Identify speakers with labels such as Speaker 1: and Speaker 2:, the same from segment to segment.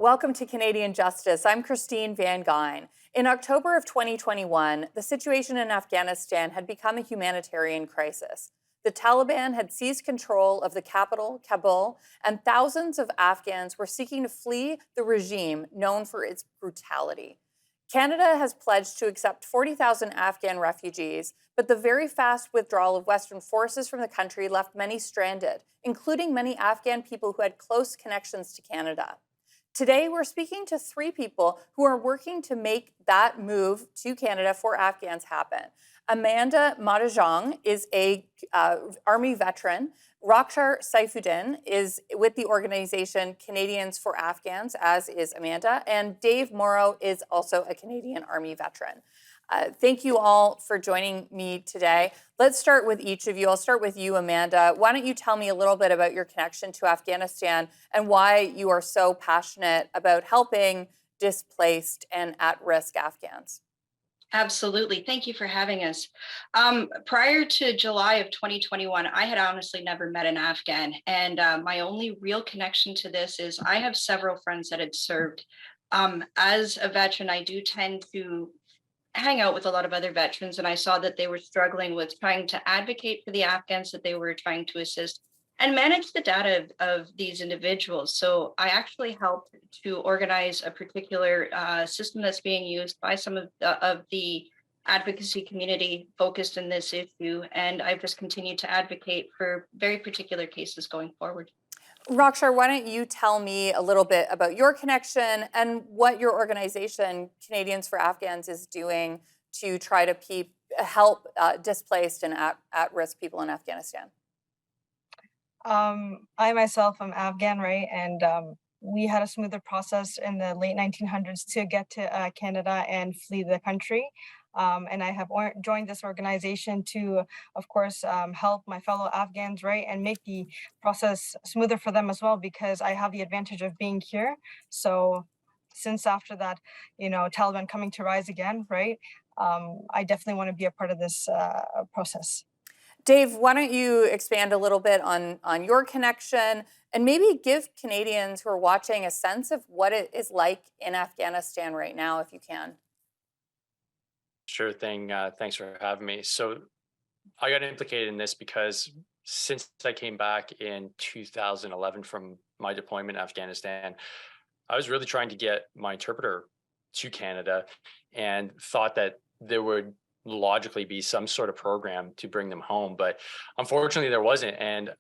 Speaker 1: Welcome to Canadian Justice. I'm Christine Van Gyn. In October of 2021, the situation in Afghanistan had become a humanitarian crisis. The Taliban had seized control of the capital, Kabul, and thousands of Afghans were seeking to flee the regime known for its brutality. Canada has pledged to accept 40,000 Afghan refugees, but the very fast withdrawal of Western forces from the country left many stranded, including many Afghan people who had close connections to Canada. Today, we're speaking to three people who are working to make that move to Canada for Afghans happen. Amanda Moddejonge is a Army veteran. Rokhsar Saifuddin is with the organization Canadians for Afghans, as is Amanda. And Dave Morrow is also a Canadian Army veteran. Thank you all for joining me today. Let's start with each of you. I'll start with you, Amanda. Why don't you tell me a little bit about your connection to Afghanistan and why you are so passionate about helping displaced and at-risk Afghans?
Speaker 2: Absolutely. Thank you for having us. Prior to July of 2021, I had honestly never met an Afghan. And my only real connection to this is I have several friends that had served. As a veteran, I do tend to hang out with a lot of other veterans, and I saw that they were struggling with trying to advocate for the Afghans that they were trying to assist and manage the data of these individuals. So I actually helped to organize a particular system that's being used by some of the advocacy community focused in this issue, and I've just continued to advocate for very particular cases going forward.
Speaker 1: Rokhsar, why don't you tell me a little bit about your connection and what your organization, Canadians for Afghans, is doing to try to help displaced and at-risk people in Afghanistan?
Speaker 3: I myself am Afghan, right? And we had a smoother process in the late 1900s to get to Canada and flee the country. And I have joined this organization to, of course, help my fellow Afghans, right, and make the process smoother for them as well, because I have the advantage of being here. So since after that, Taliban coming to rise again, right, I definitely want to be a part of this process.
Speaker 1: Dave, why don't you expand a little bit on your connection and maybe give Canadians who are watching a sense of what it is like in Afghanistan right now, if you can.
Speaker 4: Sure thing. Thanks for having me. So I got implicated in this because since I came back in 2011 from my deployment in Afghanistan, I was really trying to get my interpreter to Canada and thought that there would logically be some sort of program to bring them home. But unfortunately, there wasn't. And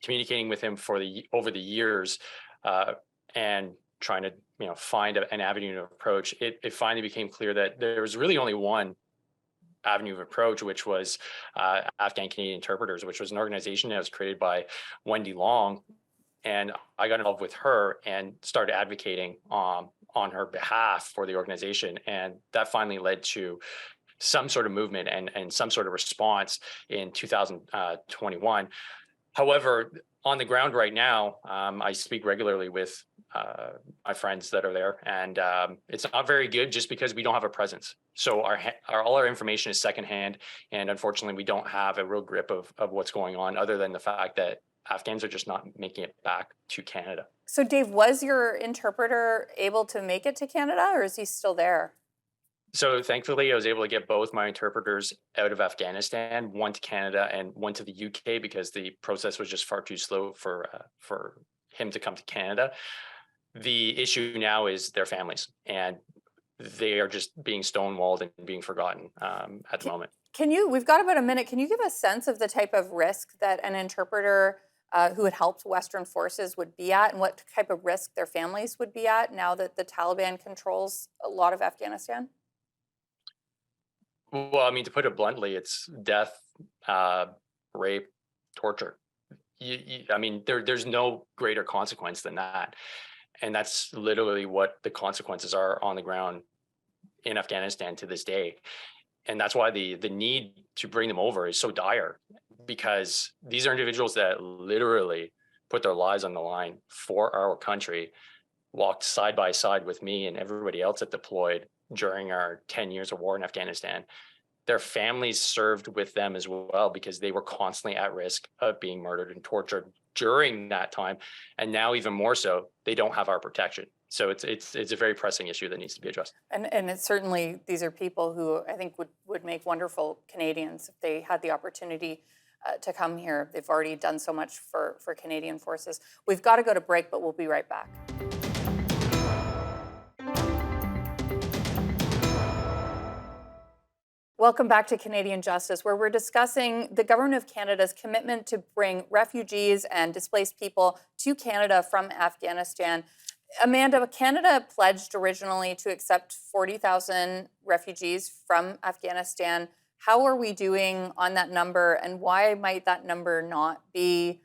Speaker 4: communicating with him over the years and trying to find an avenue to approach, it finally became clear that there was really only one avenue of approach, which was Afghan Canadian Interpreters, which was an organization that was created by Wendy Long. And I got involved with her and started advocating on her behalf for the organization. And that finally led to some sort of movement and some sort of response in 2021. However, on the ground right now, I speak regularly with my friends that are there, and it's not very good just because we don't have a presence. So all our information is secondhand, and unfortunately, we don't have a real grip of what's going on, other than the fact that Afghans are just not making it back to Canada.
Speaker 1: So, Dave, was your interpreter able to make it to Canada, or is he still there?
Speaker 4: So thankfully, I was able to get both my interpreters out of Afghanistan, one to Canada and one to the UK, because the process was just far too slow for him to come to Canada. The issue now is their families, and they are just being stonewalled and being forgotten at the moment.
Speaker 1: We've got about a minute. Can you give a sense of the type of risk that an interpreter who had helped Western forces would be at, and what type of risk their families would be at now that the Taliban controls a lot of Afghanistan?
Speaker 4: Well, I mean, to put it bluntly, it's death, rape, torture. I mean, there's no greater consequence than that. And that's literally what the consequences are on the ground in Afghanistan to this day. And that's why the need to bring them over is so dire, because these are individuals that literally put their lives on the line for our country, walked side by side with me and everybody else that deployed during our 10 years of war in Afghanistan. Their families served with them as well, because they were constantly at risk of being murdered and tortured during that time. And now even more so, they don't have our protection. So it's a very pressing issue that needs to be addressed.
Speaker 1: And it's certainly, these are people who I think would make wonderful Canadians if they had the opportunity to come here. They've already done so much for Canadian forces. We've got to go to break, but we'll be right back. Welcome back to Canadian Justice, where we're discussing the Government of Canada's commitment to bring refugees and displaced people to Canada from Afghanistan. Amanda, Canada pledged originally to accept 40,000 refugees from Afghanistan. How are we doing on that number, and why might that number not be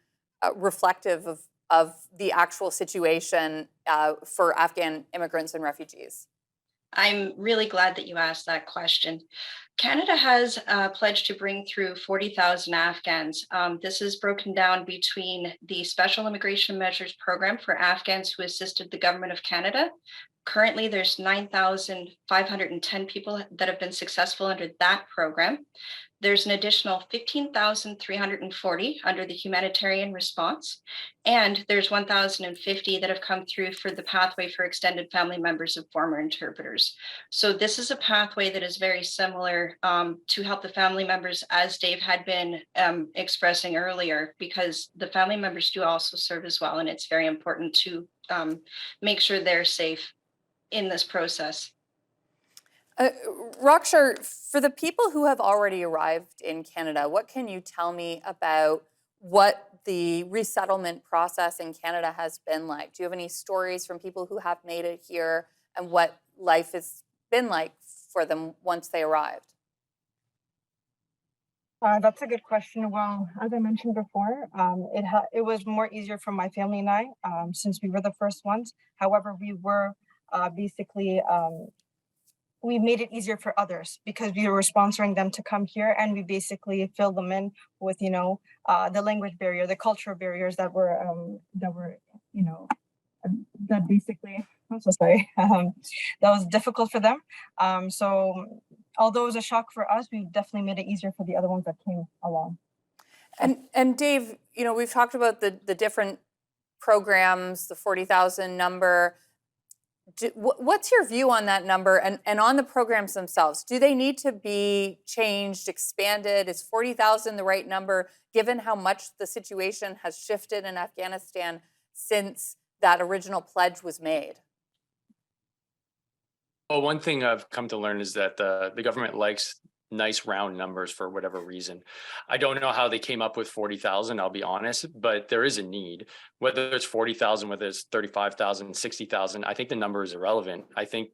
Speaker 1: reflective of the actual situation for Afghan immigrants and refugees?
Speaker 2: I'm really glad that you asked that question. Canada has pledged to bring through 40,000 Afghans. This is broken down between the Special Immigration Measures Program for Afghans who assisted the Government of Canada. Currently, there's 9,510 people that have been successful under that program. There's an additional 15,340 under the humanitarian response, and there's 1,050 that have come through for the pathway for extended family members of former interpreters. So this is a pathway that is very similar to help the family members, as Dave had been expressing earlier, because the family members do also serve as well, and it's very important to make sure they're safe in this process.
Speaker 1: Rokhsar, for the people who have already arrived in Canada, what can you tell me about what the resettlement process in Canada has been like? Do you have any stories from people who have made it here and what life has been like for them once they arrived?
Speaker 3: That's a good question. Well, as I mentioned before, it was more easier for my family and I, since we were the first ones. However, we were basically we made it easier for others because we were sponsoring them to come here, and we basically filled them in with, the language barrier, the cultural barriers that were, that basically, I'm so sorry, that was difficult for them. So although it was a shock for us, we definitely made it easier for the other ones that came along.
Speaker 1: And Dave, we've talked about the different programs, the 40,000 number. What's your view on that number and on the programs themselves? Do they need to be changed, expanded? Is 40,000 the right number, given how much the situation has shifted in Afghanistan since that original pledge was made?
Speaker 4: Well, one thing I've come to learn is that the government likes nice round numbers for whatever reason. I don't know how they came up with 40,000, I'll be honest, but there is a need. Whether it's 40,000, whether it's 35,000, 60,000, I think the number is irrelevant. I think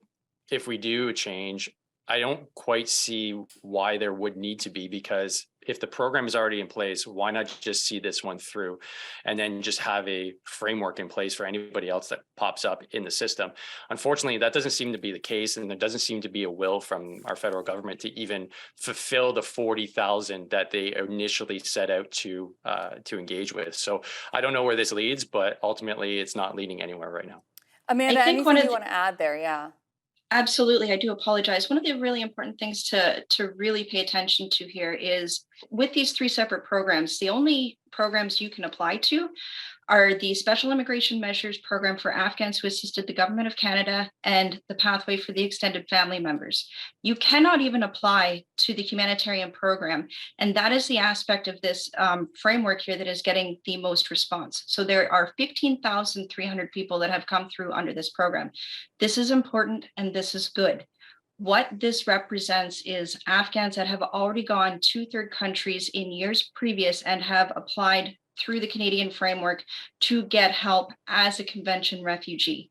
Speaker 4: if we do a change, I don't quite see why there would need to be, because if the program is already in place, why not just see this one through and then just have a framework in place for anybody else that pops up in the system? Unfortunately, that doesn't seem to be the case, and there doesn't seem to be a will from our federal government to even fulfill the 40,000 that they initially set out to engage with. So I don't know where this leads, but ultimately it's not leading anywhere right now.
Speaker 1: Amanda, anything you want to add there? Yeah.
Speaker 2: Absolutely. I do apologize. One of the really important things to really pay attention to here is with these three separate programs, the only programs you can apply to are the Special Immigration Measures Program for Afghans who assisted the Government of Canada and the Pathway for the Extended Family Members. You cannot even apply to the Humanitarian Program, and that is the aspect of this framework here that is getting the most response. So there are 15,300 people that have come through under this program. This is important and this is good. What this represents is Afghans that have already gone to third countries in years previous and have applied through the Canadian framework to get help as a convention refugee.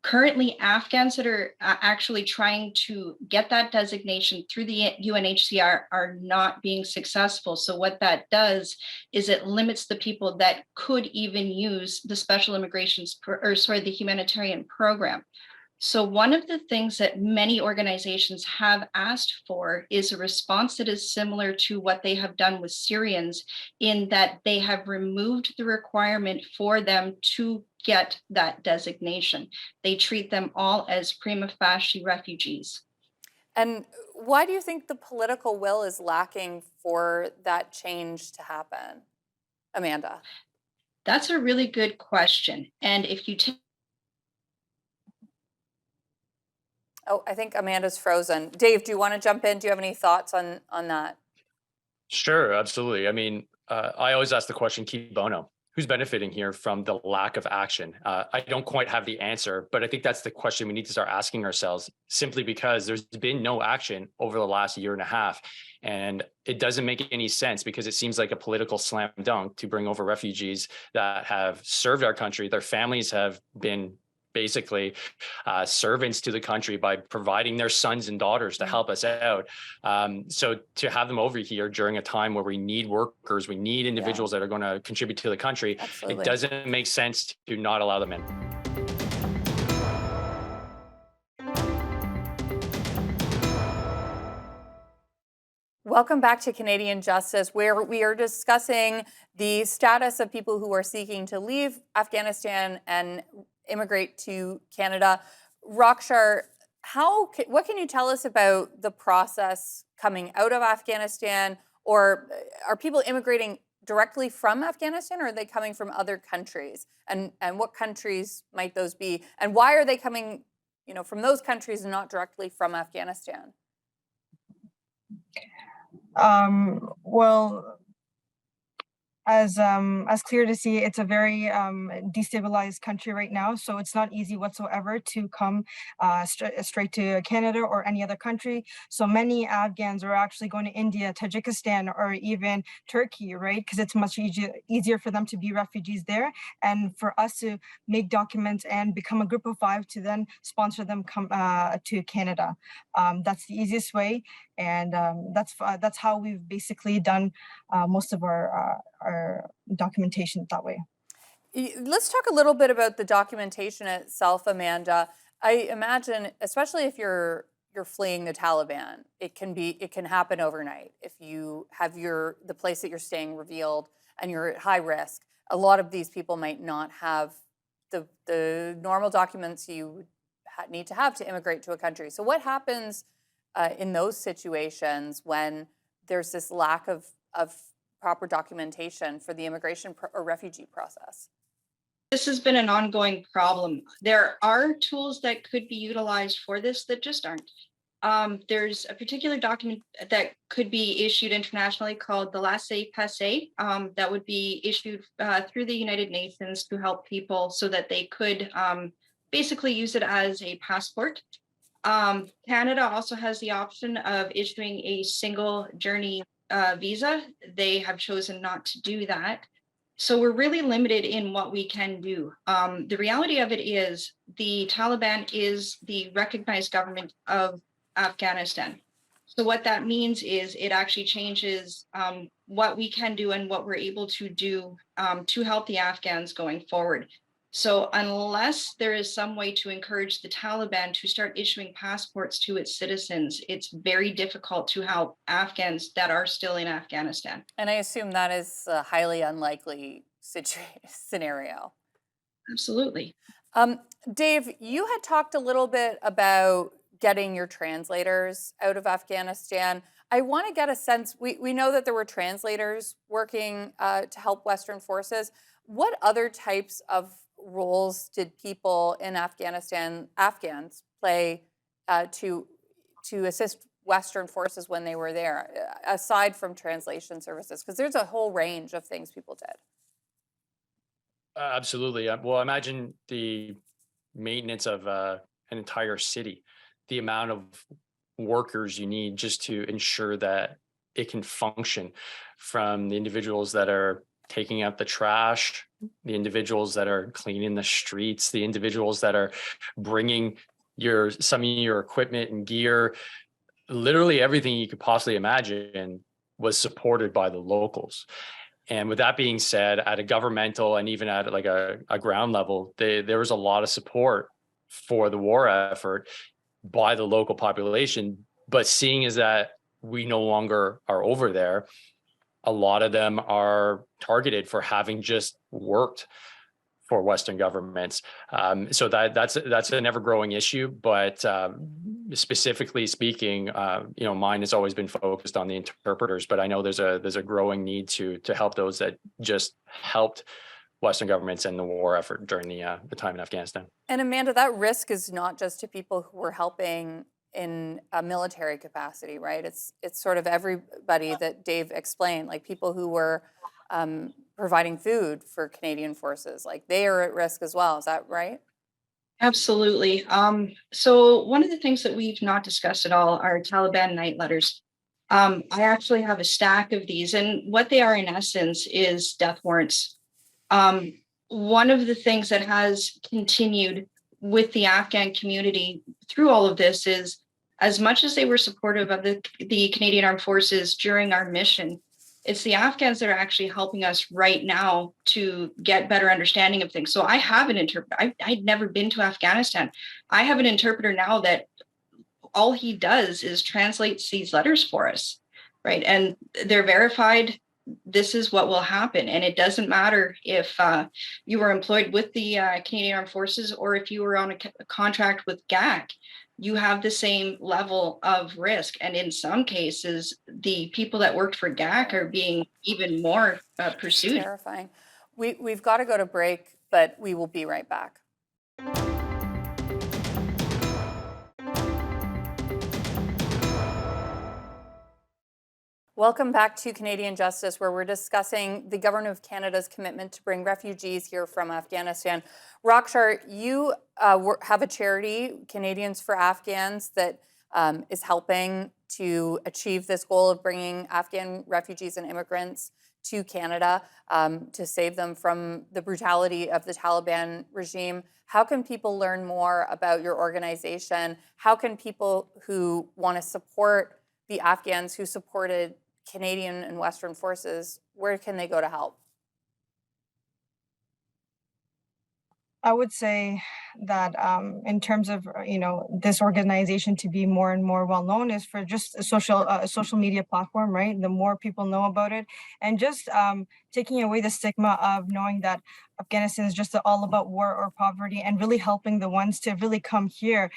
Speaker 2: Currently, Afghans that are actually trying to get that designation through the UNHCR are not being successful. So what that does is it limits the people that could even use the the humanitarian program. So one of the things that many organizations have asked for is a response that is similar to what they have done with Syrians, in that they have removed the requirement for them to get that designation. They treat them all as prima facie refugees.
Speaker 1: And why do you think the political will is lacking for that change to happen, Amanda?
Speaker 2: That's a really good question. And if you take
Speaker 1: Oh, I think Amanda's frozen. Dave, do you want to jump in? Do you have any thoughts on that?
Speaker 4: Sure, absolutely. I mean, I always ask the question, "Qui bono?" Who's benefiting here from the lack of action? I don't quite have the answer, but I think that's the question we need to start asking ourselves, simply because there's been no action over the last year and a half. And it doesn't make any sense, because it seems like a political slam dunk to bring over refugees that have served our country. Their families have been basically servants to the country by providing their sons and daughters to help us out. So to have them over here during a time where we need workers, we need individuals that are going to contribute to the country,
Speaker 1: Absolutely.
Speaker 4: it doesn't make sense to not allow them in.
Speaker 1: Welcome back to Canadian Justice, where we are discussing the status of people who are seeking to leave Afghanistan and immigrate to Canada. Rokhsar, what can you tell us about the process coming out of Afghanistan? Or are people immigrating directly from Afghanistan, or are they coming from other countries? And what countries might those be? And why are they coming, from those countries and not directly from Afghanistan?
Speaker 3: Well, as clear to see, it's a very destabilized country right now, so it's not easy whatsoever to come straight to Canada or any other country. So many Afghans are actually going to India, Tajikistan, or even Turkey, right? Because it's much easier for them to be refugees there, and for us to make documents and become a group of 5 to then sponsor them come to Canada. That's the easiest way, and that's how we've basically done most of our documentation that way.
Speaker 1: Let's talk a little bit about the documentation itself, Amanda. I imagine, especially if you're fleeing the Taliban, it can happen overnight. If you have the place that you're staying revealed and you're at high risk, a lot of these people might not have the normal documents you need to have to immigrate to a country. So what happens in those situations when there's this lack of proper documentation for the immigration or refugee process?
Speaker 2: This has been an ongoing problem. There are tools that could be utilized for this that just aren't. There's a particular document that could be issued internationally called the Laissez-Passer that would be issued through the United Nations to help people so that they could basically use it as a passport. Canada also has the option of issuing a single journey visa. They have chosen not to do that. So we're really limited in what we can do. The reality of it is the Taliban is the recognized government of Afghanistan. So what that means is it actually changes what we can do and what we're able to do to help the Afghans going forward. So unless there is some way to encourage the Taliban to start issuing passports to its citizens, it's very difficult to help Afghans that are still in Afghanistan.
Speaker 1: And I assume that is a highly unlikely scenario.
Speaker 2: Absolutely.
Speaker 1: Dave, you had talked a little bit about getting your translators out of Afghanistan. I want to get a sense, we know that there were translators working to help Western forces. What other types of roles did people in Afghanistan, Afghans, play to assist Western forces when they were there, aside from translation services? Because there's a whole range of things people did.
Speaker 4: Absolutely. Well, imagine the maintenance of an entire city, the amount of workers you need just to ensure that it can function, from the individuals that are taking out the trash, the individuals that are cleaning the streets, the individuals that are bringing some of your equipment and gear. Literally everything you could possibly imagine was supported by the locals. And with that being said, at a governmental and even at like a ground level, there was a lot of support for the war effort by the local population. But seeing as that we no longer are over there, a lot of them are targeted for having just worked for Western governments. So that's an ever-growing issue. But specifically speaking, mine has always been focused on the interpreters. But I know there's a growing need to help those that just helped Western governments and the war effort during the time in Afghanistan.
Speaker 1: And Amanda, that risk is not just to people who were helping in a military capacity, right? It's sort of everybody that Dave explained, like people who were providing food for Canadian forces, like they are at risk as well. Is that right?
Speaker 2: Absolutely. So one of the things that we've not discussed at all are Taliban night letters. I actually have a stack of these, and what they are in essence is death warrants. One of the things that has continued with the Afghan community through all of this is, as much as they were supportive of the Canadian Armed Forces during our mission, it's the Afghans that are actually helping us right now to get better understanding of things. So I have an interpreter. I'd never been to Afghanistan. I have an interpreter now that all he does is translates these letters for us, right? And they're verified. This is what will happen. And it doesn't matter if you were employed with the Canadian Armed Forces or if you were on a contract with GAC. You have the same level of risk. And in some cases, the people that worked for GAC are being even more pursued.
Speaker 1: Terrifying. We've got to go to break, but we will be right back. Welcome back to Canadian Justice, where we're discussing the Government of Canada's commitment to bring refugees here from Afghanistan. Rokhsar, you have a charity, Canadians for Afghans, that is helping to achieve this goal of bringing Afghan refugees and immigrants to Canada to save them from the brutality of the Taliban regime. How can people learn more about your organization? How can people who want to support the Afghans who supported Canadian and Western forces, where can they go to help?
Speaker 3: I would say that in terms of this organization to be more and more well known is for just a social media platform, right? The more people know about it, and just taking away the stigma of knowing that Afghanistan is just all about war or poverty, and really helping the ones to really come here,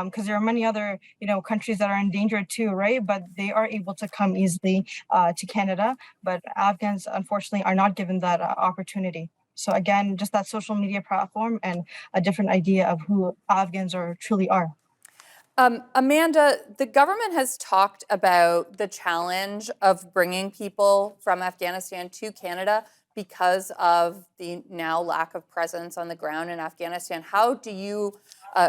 Speaker 3: because there are many other countries that are in danger too, right? But they are able to come easily to Canada, but Afghans unfortunately are not given that opportunity. So again, just that social media platform and a different idea of who Afghans truly are.
Speaker 1: Amanda, the government has talked about the challenge of bringing people from Afghanistan to Canada because of the now lack of presence on the ground in Afghanistan. How do you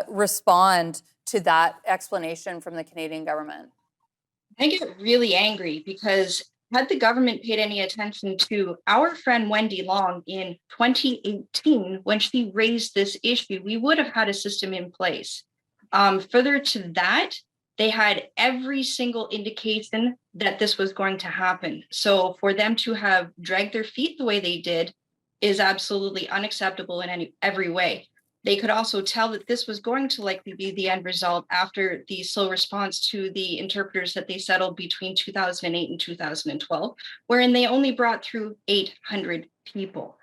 Speaker 1: respond to that explanation from the Canadian government?
Speaker 2: I get really angry because had the government paid any attention to our friend Wendy Long in 2018, when she raised this issue, we would have had a system in place. Further to that, they had every single indication that this was going to happen. So for them to have dragged their feet the way they did is absolutely unacceptable in every way. They could also tell that this was going to likely be the end result after the slow response to the interpreters that they settled between 2008 and 2012, wherein they only brought through 800 people.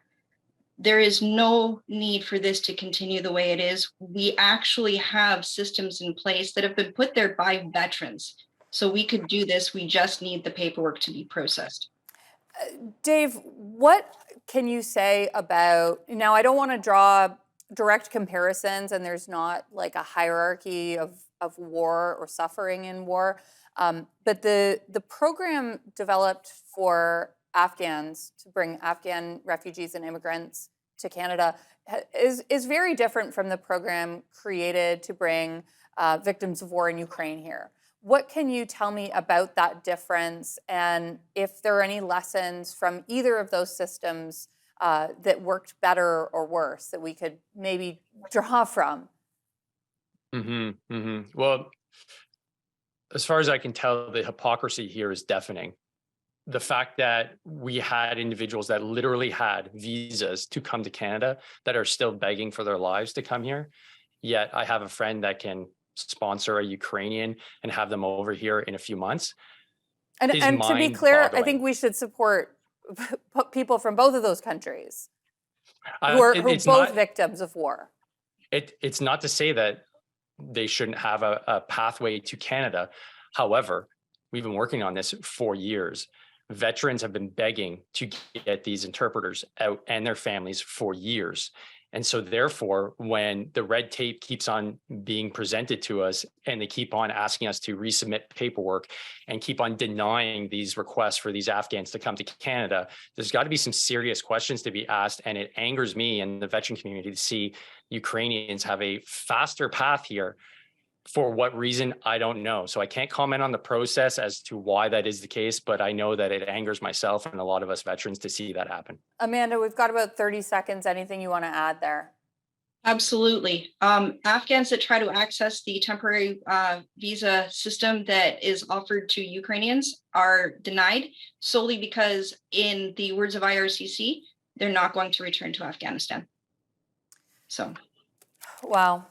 Speaker 2: There is no need for this to continue the way it is. We actually have systems in place that have been put there by veterans. So we could do this. We just need the paperwork to be processed.
Speaker 1: Dave, what can you say about, now I don't want to draw direct comparisons, and there's not like a hierarchy of war or suffering in war, but the program developed for Afghans to bring Afghan refugees and immigrants to Canada is very different from the program created to bring victims of war in Ukraine here. What can you tell me about that difference, and if there are any lessons from either of those systems that worked better or worse that we could maybe draw from?
Speaker 4: Well, as far as I can tell, the hypocrisy here is deafening. The fact that we had individuals that literally had visas to come to Canada that are still begging for their lives to come here, yet I have a friend that can sponsor a Ukrainian and have them over here in a few months.
Speaker 1: And to be clear, I think we should support people from both of those countries who are both victims of war.
Speaker 4: It's not to say that they shouldn't have a pathway to Canada. However, we've been working on this for years. veterans have been begging to get these interpreters out and their families for years. And so therefore, when the red tape keeps on being presented to us and they keep on asking us to resubmit paperwork and keep on denying these requests for these Afghans to come to Canada, there's got to be some serious questions to be asked. And it angers me and the veteran community to see Ukrainians have a faster path here. For what reason, I don't know. So I can't comment on the process as to why that is the case, but I know that it angers myself and a lot of us veterans to see that happen.
Speaker 1: Amanda, we've got about 30 seconds. Anything you want to add there?
Speaker 2: Absolutely. Afghans that try to access the temporary visa system that is offered to Ukrainians are denied solely because, in the words of IRCC, they're not going to return to Afghanistan. So.
Speaker 1: Wow.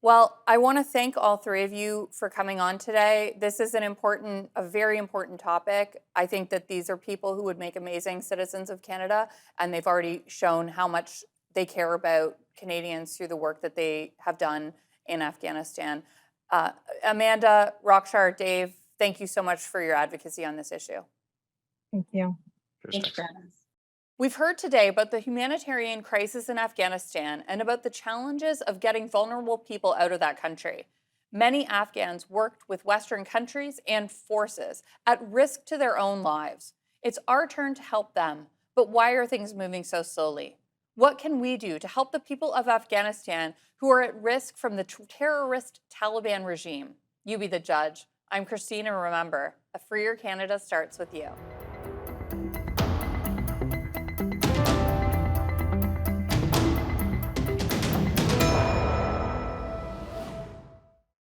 Speaker 1: Well, I want to thank all three of you for coming on today. This is a very important topic. I think that these are people who would make amazing citizens of Canada, and they've already shown how much they care about Canadians through the work that they have done in Afghanistan. Amanda, Rokhsar, Dave, thank you so much for your advocacy on this issue.
Speaker 3: Thank you.
Speaker 2: Thank you for having us.
Speaker 1: We've heard today about the humanitarian crisis in Afghanistan and about the challenges of getting vulnerable people out of that country. Many Afghans worked with Western countries and forces at risk to their own lives. It's our turn to help them, but why are things moving so slowly? What can we do to help the people of Afghanistan who are at risk from the terrorist Taliban regime? You be the judge. I'm Christine, and remember, a freer Canada starts with you.